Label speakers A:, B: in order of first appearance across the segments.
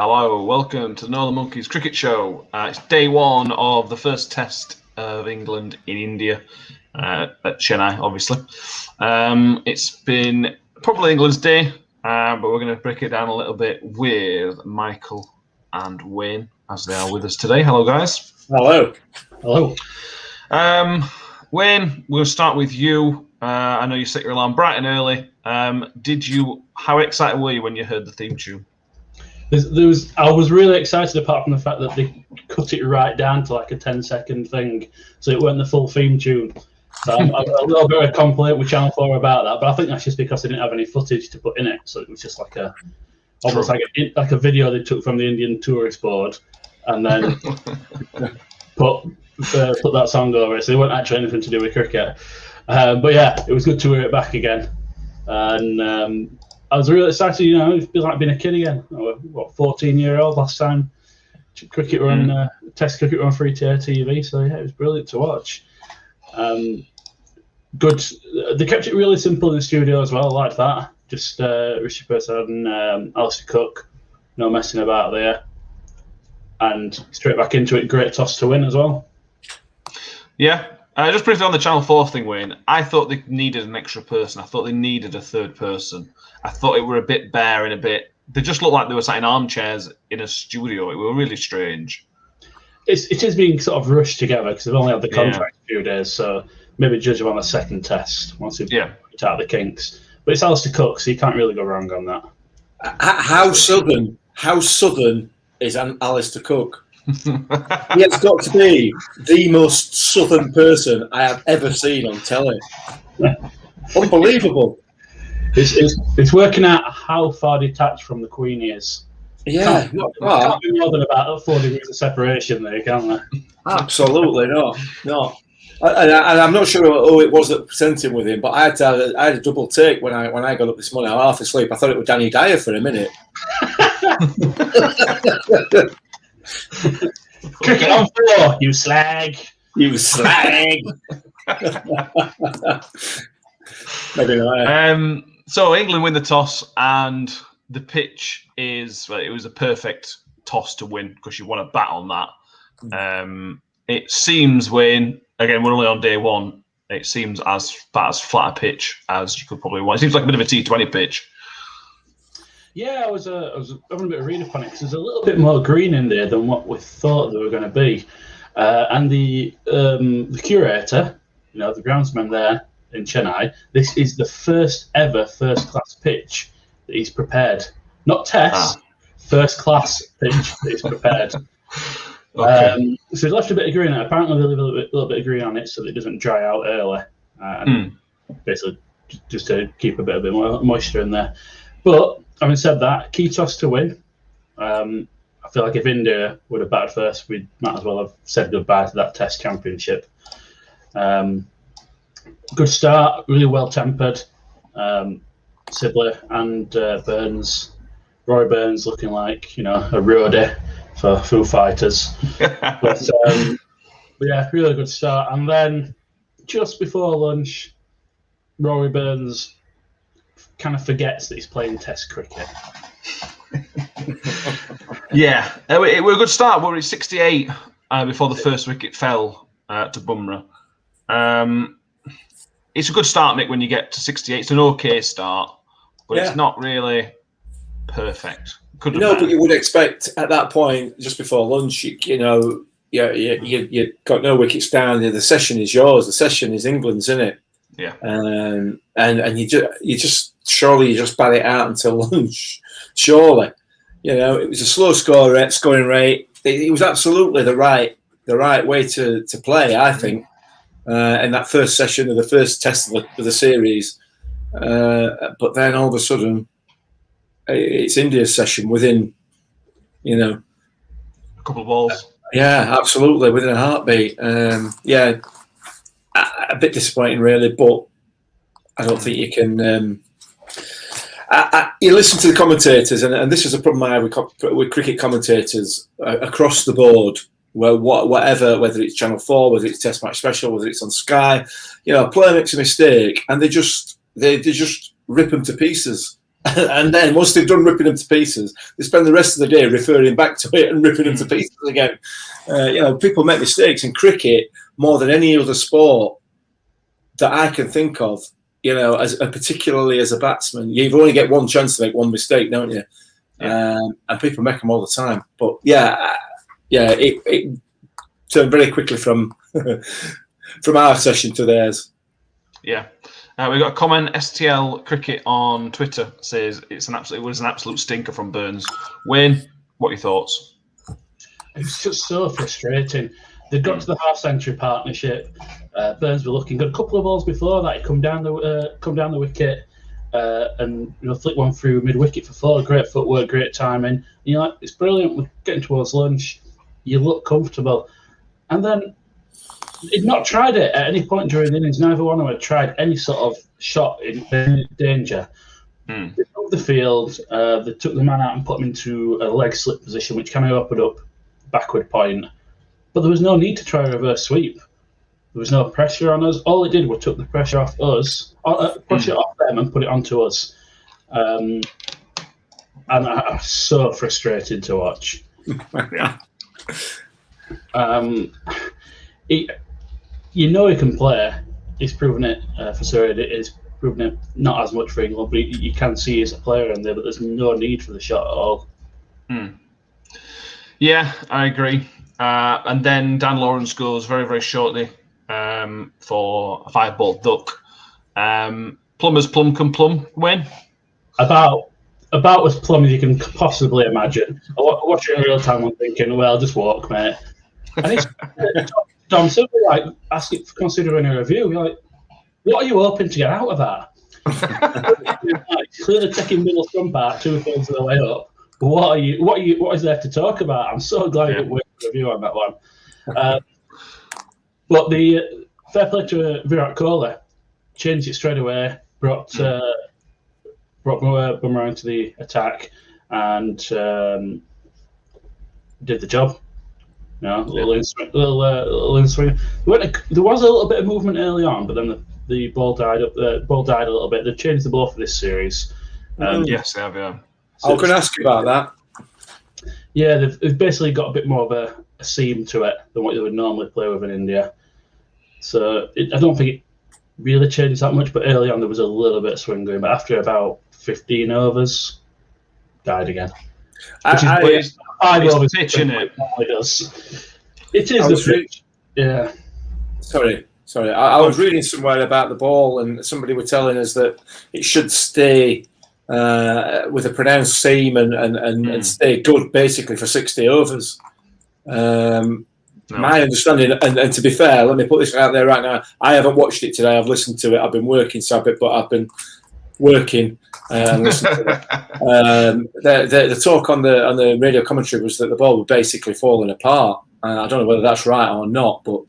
A: Hello, welcome to the Northern Monkeys Cricket Show. It's day one of the first test of England in India, at Chennai, obviously. It's been probably England's day, but we're going to break it down a little bit with Michael and Wayne, as they are with us today. Hello, guys.
B: Hello.
C: Hello.
A: Wayne, we'll start with you. I know you set your alarm bright and early. How excited were you when you heard the theme tune?
C: I was really excited, apart from the fact that they cut it right down to like a 10-second thing, so it weren't the full theme tune. So I'm a little bit of a complaint with Channel 4 about that, but I think that's just because they didn't have any footage to put in it, so it was just like almost like a video they took from the Indian Tourist Board, and then put that song over it. So they weren't actually anything to do with cricket. But yeah, it was good to hear it back again, and I was really excited. You know, it feels like being a kid again. 14-year-old last time cricket were on Test cricket were on free-to-air TV. So yeah, it was brilliant to watch. Good. They kept it really simple in the studio as well. I liked that. Just Rishi Persad and Alistair Cook, no messing about there, and straight back into it. Great toss to win as well.
A: Yeah. Just briefly on the Channel 4 thing, Wayne, I thought they needed an extra person. I thought they needed a third person. I thought it were a bit bare and they just looked like they were sat in armchairs in a studio. It were really strange.
C: It is being sort of rushed together because they've only had the contract a few days, so maybe judge them on a second test once they've worked out the kinks. But it's Alistair Cook, so you can't really go wrong on that.
B: How southern is Alistair Cook? He has got to be the most southern person I have ever seen on telly. Unbelievable.
C: It's working out how far detached from the Queen he is.
B: Yeah.
C: Can't be more than about 4 degrees of separation there, can there?
B: Absolutely not. And I'm not sure who it was that presented with him, but I had a double take when I got up this morning. I was half asleep. I thought it was Danny Dyer for a minute.
C: Cricket on 4, you slag.
B: You slag. Maybe not.
A: So England win the toss, and the pitch it was a perfect toss to win because you want to bat on that. It seems, Wayne, again, we're only on day one. It seems as flat a pitch as you could probably want. It seems like a bit of a T20 pitch.
C: Yeah, I was having a bit of read upon it because there's a little bit more green in there than what we thought there were going to be. And the curator, the groundsman there in Chennai, this is the first ever first-class pitch that he's prepared. Not test, first-class pitch that he's prepared. Okay. So he's left a bit of green on it. Apparently, they leave a little bit of green on it so that it doesn't dry out early. And basically, just to keep a bit more moisture in there. But having said that, key toss to win. I feel like if India would have batted first, we might as well have said goodbye to that Test championship. Good start, really well tempered. Sibley and Burns, Roy Burns, looking like a roadie for Foo Fighters. but yeah, really good start. And then just before lunch, Rory Burns kind of forgets that he's playing Test cricket.
A: Yeah, it was a good start. We were at 68 before the first wicket fell to Bumrah. It's a good start, Mick, when you get to 68. It's an okay start, but it's not really perfect.
B: But you would expect at that point, just before lunch, you got no wickets down. The session is yours. The session is England's, isn't it?
A: Yeah.
B: And you just surely you just bat it out until lunch. Surely, it was a slow scoring rate. It was absolutely the right way to play, I think, in that first session of the first test of the series. But then all of a sudden, it's India's session within,
A: a couple of balls.
B: Yeah, absolutely, within a heartbeat. A bit disappointing, really, but I don't think you can. You listen to the commentators, and this is a problem I have with cricket commentators across the board. Well, whatever, whether it's Channel 4, whether it's Test Match Special, whether it's on Sky, a player makes a mistake, and they just rip them to pieces. And then once they've done ripping them to pieces, they spend the rest of the day referring back to it and ripping them to pieces again. People make mistakes in cricket more than any other sport that I can think of. Particularly as a batsman, you've only get one chance to make one mistake, don't you? Yeah. And people make them all the time. But it turned very quickly from our session to theirs.
A: Yeah. We got a comment. STL Cricket on Twitter says it was an absolute stinker from Burns. Wayne, what are your thoughts?
C: It's just so frustrating. They got to the half-century partnership. Burns were looking good. A couple of balls before that, he come down the wicket and flick one through mid-wicket for 4. Great footwork, great timing. And you're like, it's brilliant. We're getting towards lunch. You look comfortable, and then he'd not tried it at any point during the innings. Neither one of them had tried any sort of shot in danger. They took the field. They took the man out and put him into a leg slip position, which kind of opened up backward point. But there was no need to try a reverse sweep. There was no pressure on us. All it did was took the pressure off us, pressure off them, and put it onto us. And I'm so frustrated to watch. He can play. He's proven it for Surrey. He's proven it not as much for England, but you can see he's a player in there. But there's no need for the shot at all.
A: Yeah, I agree. And then Dan Lawrence goes very, very shortly for a 5-ball duck. Plumber's plum can plum. Win. About as plum as you can possibly imagine. I watch it in real time. I'm thinking, well, just walk, mate. And it's Dom simply like asking, considering a review. You're like, what are you hoping to get out of that? Clearly taking middle stump out 2/3 of the way up. What is there to talk about? I'm so glad you went a review on that one. But the fair play to Virat Kohli, changed it straight away, brought Bumrah into the attack, and did the job. Little in swing. There was a little bit of movement early on, but then the ball died up. The ball died a little bit. They've changed the ball for this series. Yes, they have. Yeah.
B: I was going to ask you about that.
C: Yeah, they've basically got a bit more of a seam to it than what they would normally play with in India. So I don't think it really changes that much, but early on there was a little bit of swing going, but after about 15 overs, died again.
A: It's 5 overs pitch, isn't it?
C: It is the pitch. Yeah.
B: Sorry. I was reading somewhere about the ball, and somebody were telling us that it should stay with a pronounced seam and stay good basically for 60 overs. My understanding, and to be fair, let me put this out there right now, I haven't watched it today. I've listened to it. I've been working, but I've been working and listening to it. The talk on the radio commentary was that the ball was basically falling apart. I don't know whether that's right or not, but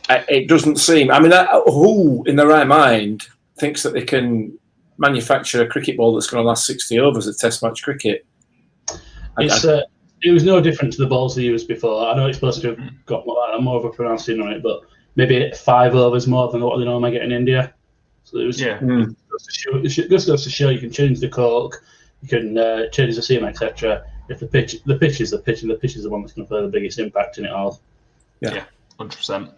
B: it doesn't seem. I mean, who in their right mind thinks that they can manufacture a cricket ball that's going to last 60 overs at Test match cricket?
C: It was no different to the balls they used before. I know it's supposed to have got more of a pronouncing on it, but maybe 5 overs more than what they normally get in India. So it was just goes to show you can change the cork, you can change the seam, etc. If the pitch is the pitch, and the pitch is the one that's going to play the biggest impact in it all.
A: Yeah. 100%.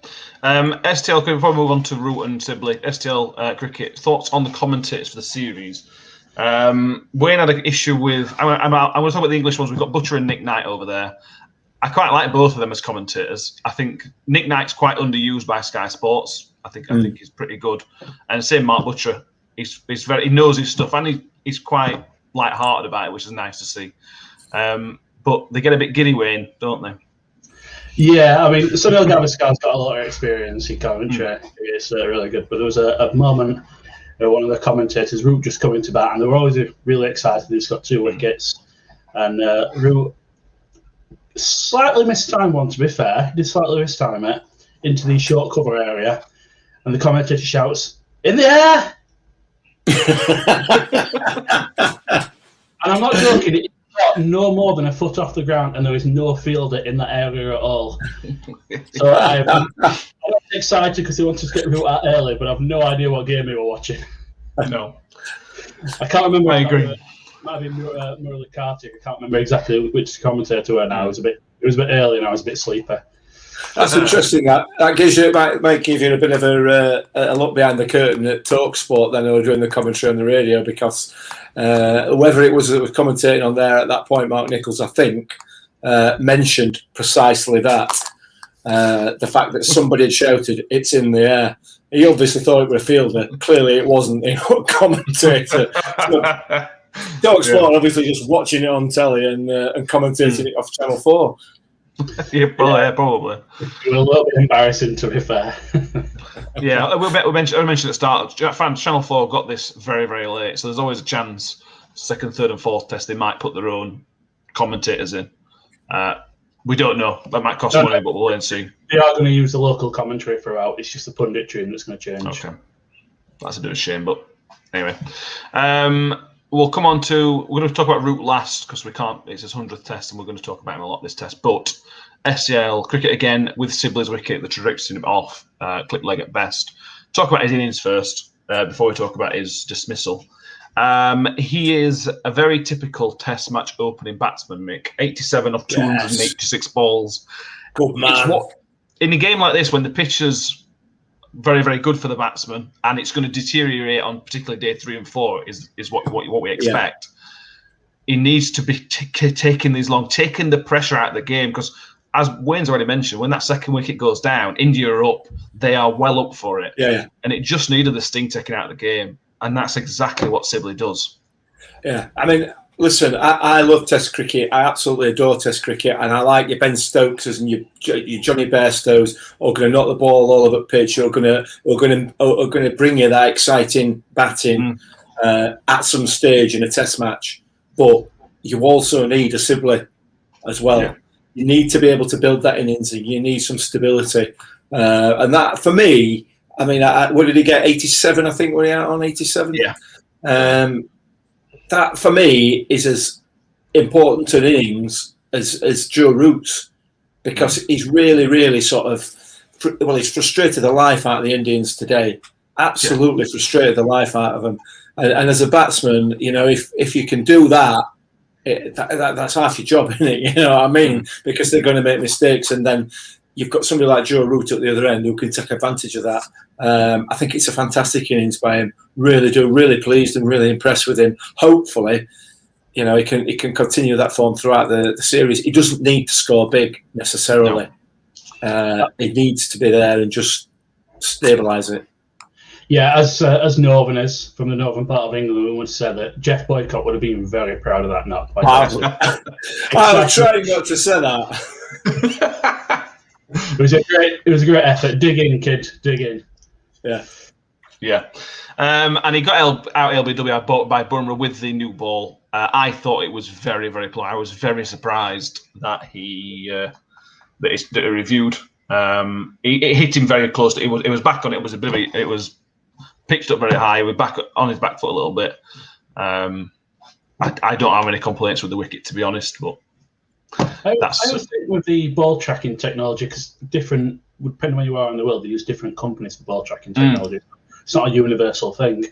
A: STL, before we move on to Root and Sibley, STL Cricket, thoughts on the commentators for the series? Wayne had an issue with. I'm going to talk about the English ones. We've got Butcher and Nick Knight over there. I quite like both of them as commentators. I think Nick Knight's quite underused by Sky Sports. I think he's pretty good. And same Mark Butcher. He knows his stuff, and he's quite light-hearted about it, which is nice to see. But they get a bit giddy, Wayne, don't they?
C: Yeah, I mean, Sunil Gavaskar got a lot of experience in commentary. It's really good. But there was a moment where one of the commentators, Root, just coming to bat, and they were always really excited. He's got 2 wickets. And Root slightly mistimed one, to be fair. He did slightly mistime it into the short cover area. And the commentator shouts, "In the air!" And I'm not joking. It got no more than a foot off the ground, and there was no fielder in that area at all. So I'm excited because they wanted to get Root out early, but I've no idea what game they were watching.
A: No.
C: I can't remember.
A: I agree.
C: Might have been Murali Kartik. I can't remember exactly which commentator were now. It was a bit early, and I was a bit sleepy.
B: That's interesting. That gives you might give you a bit of a look behind the curtain at TalkSport then, or during the commentary on the radio, because whoever it was that was commentating on there at that point, Mark Nichols, I think, mentioned precisely that. The fact that somebody had shouted, "It's in the air." He obviously thought it was a fielder. Clearly, it wasn't. He was a commentator. TalkSport obviously just watching it on telly and commentating it off Channel 4.
A: Yeah, probably.
C: It was a little bit embarrassing, to be fair.
A: Yeah, I mentioned at the start, Channel 4 got this very, very late, so there's always a chance, second, third and fourth test, they might put their own commentators in. We don't know. That might cost money, but we'll wait and see.
C: They are going to use the local commentary throughout. It's just the punditry that's going to change.
A: Okay. That's a bit of a shame, but anyway. We'll come on to, we're going to talk about Root last because we can't, it's his 100th test and we're going to talk about him a lot this test. But SCL cricket again with Sibley's wicket, the trajectory him off, clip leg at best. Talk about his innings first before we talk about his dismissal. He is a very typical test match opening batsman, Mick. 87 of 286 balls.
B: Good man.
A: In a game like this, when the pitch is very, very good for the batsman, and it's going to deteriorate on particularly day 3 and 4 is what we expect. He needs to be taking the pressure out of the game, because as Wayne's already mentioned, when that second wicket goes down, India are up, they are well up for it.
B: Yeah.
A: And it just needed the sting taken out of the game, and that's exactly what Sibley does. Yeah,
B: I mean, listen, I love Test cricket. I absolutely adore Test cricket, and I like your Ben Stokeses and your Johnny Bairstows who are going to knock the ball all over the pitch, who are going to bring you that exciting batting at some stage in a Test match. But you also need a Sibley as well. Yeah. You need to be able to build that innings, and you need some stability. And that, for me, I mean, what did he get? 87, I think, were he out on 87?
A: Yeah.
B: That, for me, is as important to an innings as Joe Root's, because he's really, really sort of, he's frustrated the life out of the Indians today. Absolutely frustrated the life out of them. And as a batsman, you know, if you can do that, that's half your job, isn't it? You know what I mean? Because they're going to make mistakes, and then you've got somebody like Joe Root at the other end who can take advantage of that. I think it's a fantastic innings by him. Really pleased and really impressed with him. Hopefully, you know, he can continue that form throughout the series. He doesn't need to score big necessarily. No. He needs to be there and just stabilise it.
C: Yeah, as Northerners from the northern part of England, we would say that Jeff Boycott would have been very proud of that knock.
B: I'm trying not to say that.
C: It was a great effort. Dig in, kid. Dig in.
A: Yeah. And he got out LBW by Bumrah with the new ball. I thought it was very, very poor. I was very surprised that that it reviewed. It hit him very close. It was back on. It was pitched up very high. We're back on his back foot a little bit. I don't have any complaints with the wicket, to be honest, but.
C: I always think with the ball tracking technology, because depending on where you are in the world, they use different companies for ball tracking technology. It's not a universal thing.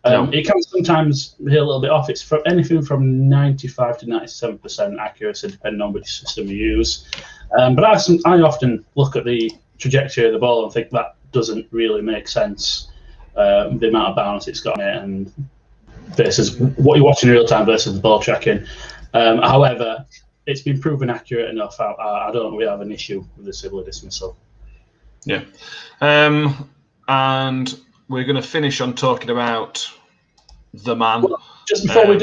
C: No. It can sometimes be a little bit off. It's from anything from 95 to 97% accuracy, depending on which system you use. But I often look at the trajectory of the ball and think that doesn't really make sense. The amount of bounce it's got in it, and versus what you're watching in real time versus the ball tracking. However, it's been proven accurate enough. I don't really have an issue with the Sibley dismissal.
A: Yeah. And we're going to finish on talking about the man.
C: Well, just before we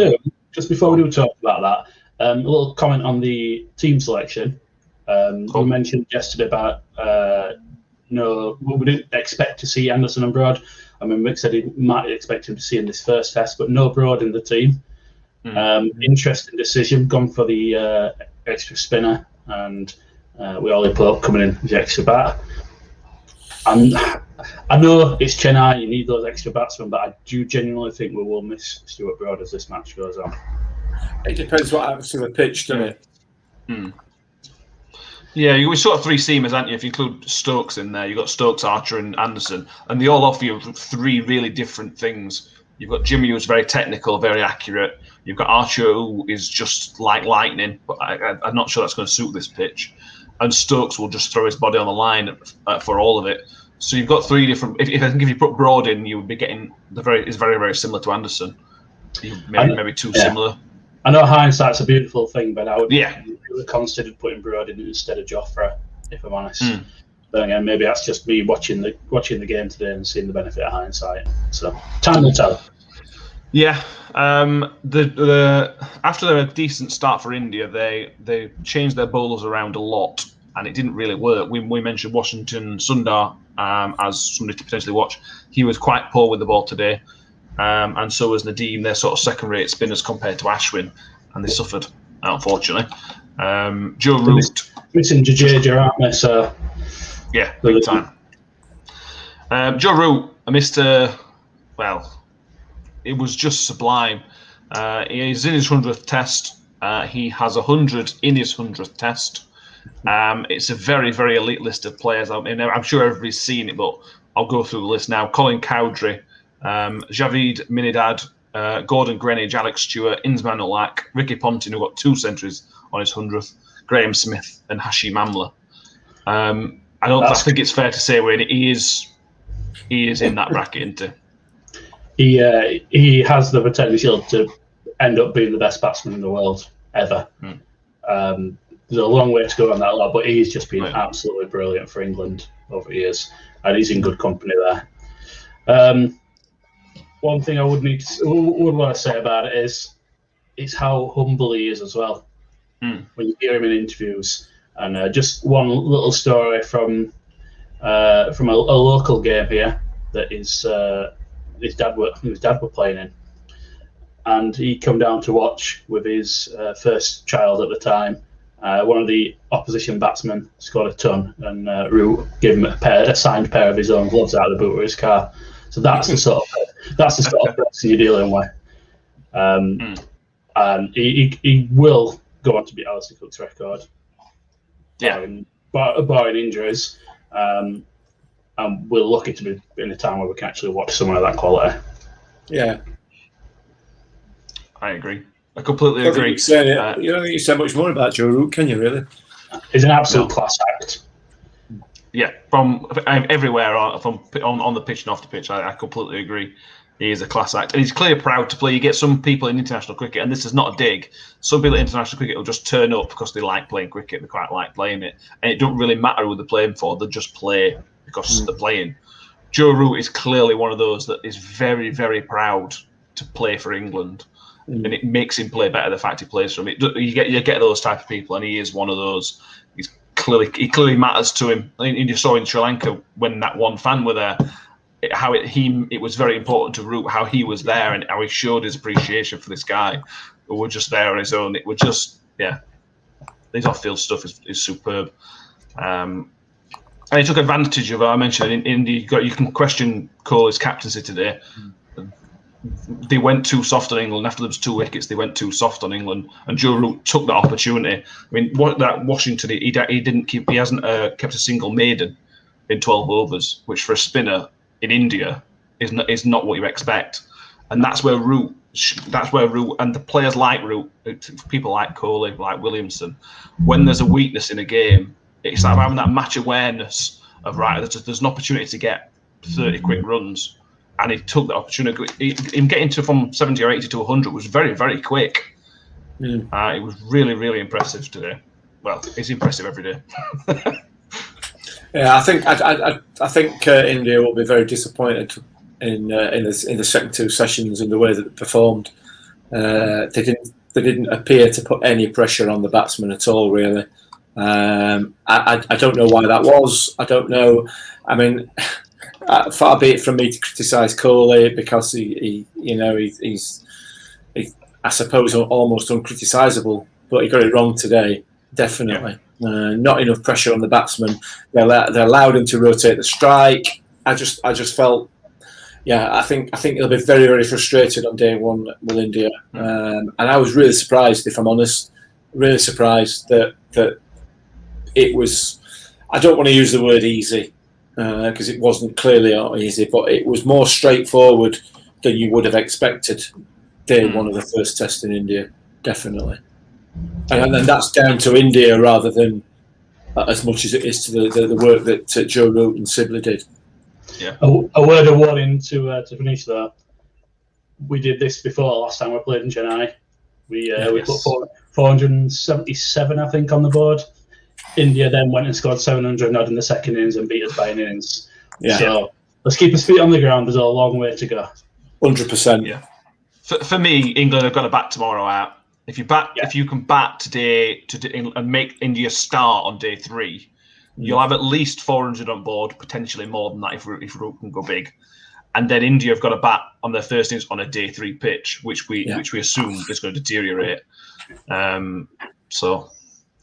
C: do talk about that, a little comment on the team selection. We mentioned yesterday about we didn't expect to see Anderson and Broad. I mean, Mick said he might expect him to see in this first test, but no Broad in the team. Interesting decision, gone for the extra spinner, and with Ollie Pope coming in with the extra bat. And I know it's Chennai, you need those extra batsmen, but I do genuinely think we will miss Stuart Broad as this match goes on.
B: It depends what happens to the pitch, doesn't it?
A: Yeah, we sort of three seamers, haven't you? If you include Stokes in there, you've got Stokes, Archer, and Anderson, and they all offer you three really different things. You've got Jimmy, who's very technical, very accurate. You've got Archer, who is just like lightning, but I'm not sure that's going to suit this pitch. And Stokes will just throw his body on the line for all of it. So you've got three different. If I think if you put Broad in, you would be getting it's very, very similar to Anderson. Maybe too similar.
C: I know hindsight's a beautiful thing, but I would
A: have
C: considered putting Broad in instead of Joffre, if I'm honest. But again, maybe that's just me watching the game today and seeing the benefit of hindsight. So time will tell.
A: Yeah. The after a decent start for India, they changed their bowlers around a lot, and it didn't really work. We mentioned Washington Sundar as somebody to potentially watch. He was quite poor with the ball today, and so was Nadeem. They're sort of second-rate spinners compared to Ashwin, and they suffered, unfortunately. Joe Root
C: missing Jadeja, aren't they? So
A: yeah, big time. Joe Root, Mr. Well, it was just sublime. He's in his 100th test. He has 100 in his 100th test. It's a very, very elite list of players. I mean, I'm sure everybody's seen it, but I'll go through the list now. Colin Cowdrey, Javid Minidad, Gordon Greenidge, Alex Stewart, Insman Ulak, Ricky Ponting, who got 2 centuries on his 100th, Graham Smith, and Hashim Amla. I think it's fair to say, Wayne, he is in that bracket, isn't he?
C: He has the potential to end up being the best batsman in the world ever. There's a long way to go on that lot, but he's just been absolutely brilliant for England over the years, and he's in good company there. One thing I would want to say about it is it's how humble he is as well. When you hear him in interviews, and just one little story from a local game here that his dad were playing in, and he come down to watch with his first child at the time. One of the opposition batsmen scored a ton, and Root gave him a signed pair of his own gloves out of the boot of his car. So that's the sort of person you're dealing with. And he will go on to beat Alistair Cook's record, barring injuries. And we're lucky to be in a time where we can actually watch someone of that quality.
B: Yeah,
A: I agree. I completely agree.
B: You don't need to say much more about Joe Root, can you, really?
C: He's an absolute class act.
A: Yeah, from everywhere, from on the pitch and off the pitch, I completely agree. He is a class act, and he's clearly proud to play. You get some people in international cricket, and this is not a dig. Some people in international cricket will just turn up because they like playing cricket. They quite like playing it, and it don't really matter who they're playing for. They just play because they're playing. Joe Root is clearly one of those that is very, very proud to play for England. And it makes him play better. The fact he plays for him, you get those type of people, and he is one of those. He clearly matters to him. And you saw in Sri Lanka when that one fan were there, it was very important to Root how he was there and how he showed his appreciation for this guy who was just there on his own. It was just his off-field stuff is superb. And he took advantage of it. I mentioned in India, you can question Kohli's captaincy today. They went too soft on England. After there was 2 wickets, they went too soft on England, and Joe Root took that opportunity. I mean, that Washington, he hasn't kept a single maiden in 12 overs, which for a spinner in India is not what you expect. And that's where Root, and the players like Root, people like Kohli, like Williamson, when there's a weakness in a game, it's like having that match awareness of there's an opportunity to get 30 quick runs. And he took the opportunity. Him getting from 70 or 80 to 100 was very, very quick. It was really, really impressive today. Well, it's impressive every day.
B: Yeah, I think India will be very disappointed in the second 2 sessions in the way that they performed. They didn't appear to put any pressure on the batsmen at all, really. I don't know why that was. I don't know. I mean. Far be it from me to criticise Kohli because he's I suppose almost uncriticisable, but he got it wrong today, definitely. Not enough pressure on the batsmen. They allowed him to rotate the strike. I just felt, I think he'll be very, very frustrated on day one with India, and I was really surprised, if I'm honest, really surprised that it was. I don't want to use the word easy. Because it wasn't clearly easy, but it was more straightforward than you would have expected day one of the first test in India, definitely. And then that's down to India rather than as much as it is to the work that Joe Root and Sibley did.
A: Yeah.
C: A word of warning to finish though. We did this before last time we played in Chennai. We put 477, I think, on the board. India then went and scored 700 odd in the second innings and beat us by an innings.
B: Yeah.
C: So let's keep his feet on the ground. There's a long way to go.
B: 100%.
A: Yeah. For me, England have got to bat tomorrow out. If you can bat today and make India start on day 3, you'll have at least 400 on board, potentially more than that if Root can go big. And then India have got to bat on their first innings on a day 3 pitch, which we assume is going to deteriorate. So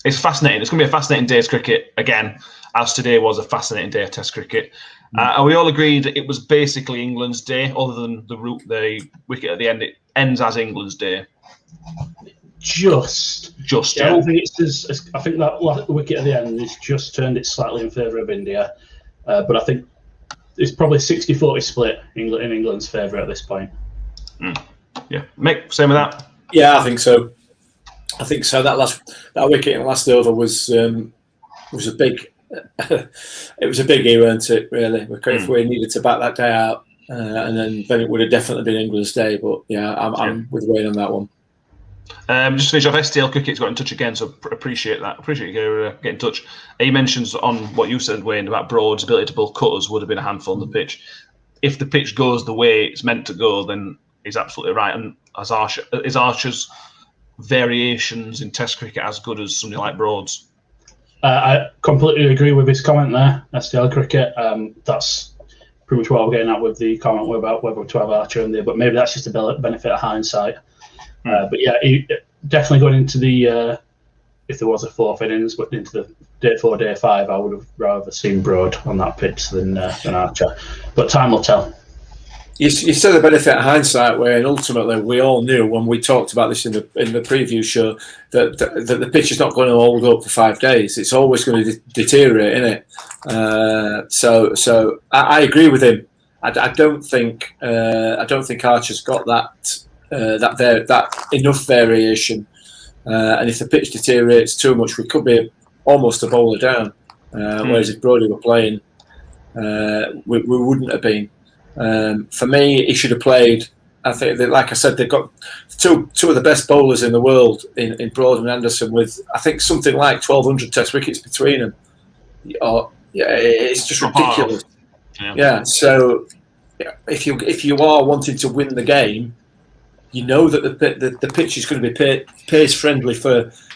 A: it's fascinating. It's going to be a fascinating day's cricket again, as today was a fascinating day of Test cricket. Are we all agreed that it was basically England's day, other than the wicket at the end? It ends as England's day.
C: Just.
A: Yeah.
C: I don't think it's as. I think that wicket at the end has just turned it slightly in favour of India, but I think it's probably 60-40 split in England's favour at this point.
A: Yeah, Mick, same with that.
B: Yeah, I think so. That wicket in the last over was a big. It was a biggie, wasn't it? Really, if we needed to back that day out, and then it would have definitely been England's day. But yeah, I'm with Wayne on that one.
A: Just to finish off, STL Cricket's got in touch again, so appreciate that. Appreciate you getting in touch. He mentions on what you said, Wayne, about Broad's ability to bowl cutters would have been a handful on the pitch. If the pitch goes the way it's meant to go, then he's absolutely right. And is Archer's variations in Test cricket as good as something like Broad's?
C: I completely agree with his comment there, STL Cricket. That's pretty much what I'm getting at with the comment about whether to have Archer in there, but maybe that's just a benefit of hindsight. But yeah, definitely going into the if there was a 4th innings, but into the day 4, day 5, I would have rather seen Broad on that pitch than Archer. But time will tell.
B: You said the benefit of hindsight, where ultimately we all knew when we talked about this in the preview show that the pitch is not going to hold up for 5 days. It's always going to deteriorate, isn't it? So I agree with him. I don't think Archer's got that enough variation. And if the pitch deteriorates too much, we could be almost a bowler down. Whereas if Brodie were playing, we wouldn't have been. For me, he should have played. I think that, like I said, they've got two of the best bowlers in the world in Broad and Anderson, with I think something like 1,200 Test wickets between them. It's just ridiculous. Yeah. So if you are wanting to win the game, you know that the pitch is going to be pace friendly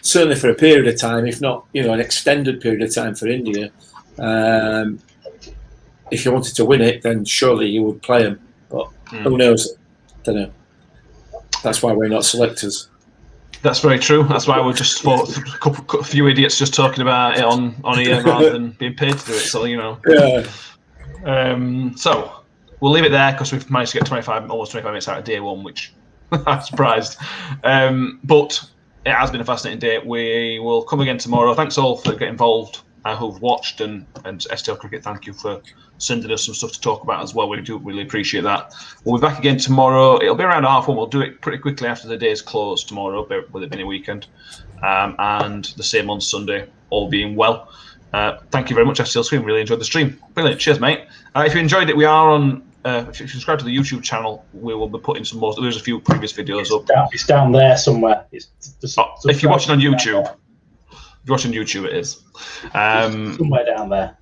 B: certainly for a period of time, if not an extended period of time for India. If you wanted to win it, then surely you would play them. But who knows? Don't know. That's why we're not selectors. That's
A: very true. That's why we're just a few idiots just talking about it on here rather than being paid to do it. So
B: Yeah.
A: So we'll leave it there because we've managed to get almost 25 minutes out of day 1, which I'm surprised. But it has been a fascinating day. We will come again tomorrow. Thanks all for getting involved who've watched, and STL Cricket, thank you for sending us some stuff to talk about as well. We do really appreciate that. We'll be back again tomorrow. It'll be around 1:30. We'll do it pretty quickly after the day's closed tomorrow, with it being a weekend. And the same on Sunday, all being well. Thank you very much, STL Screen. Really enjoyed the stream. Brilliant. Cheers, mate. If you enjoyed it, we are on... if you subscribe to the YouTube channel, we will be putting some more... There's a few previous videos up.
C: It's down there somewhere.
A: If you're watching on YouTube... If you're watching YouTube, it is.
C: Somewhere down there.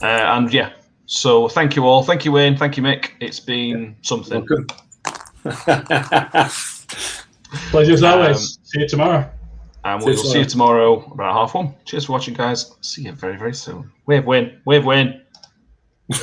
A: And yeah, so thank you all. Thank you, Wayne. Thank you, Mick. It's been something.
C: Pleasure as always. See you tomorrow.
A: And we will see you tomorrow about 1:30. Cheers for watching, guys. See you very, very soon. Wave, Wayne. Wave, Wayne.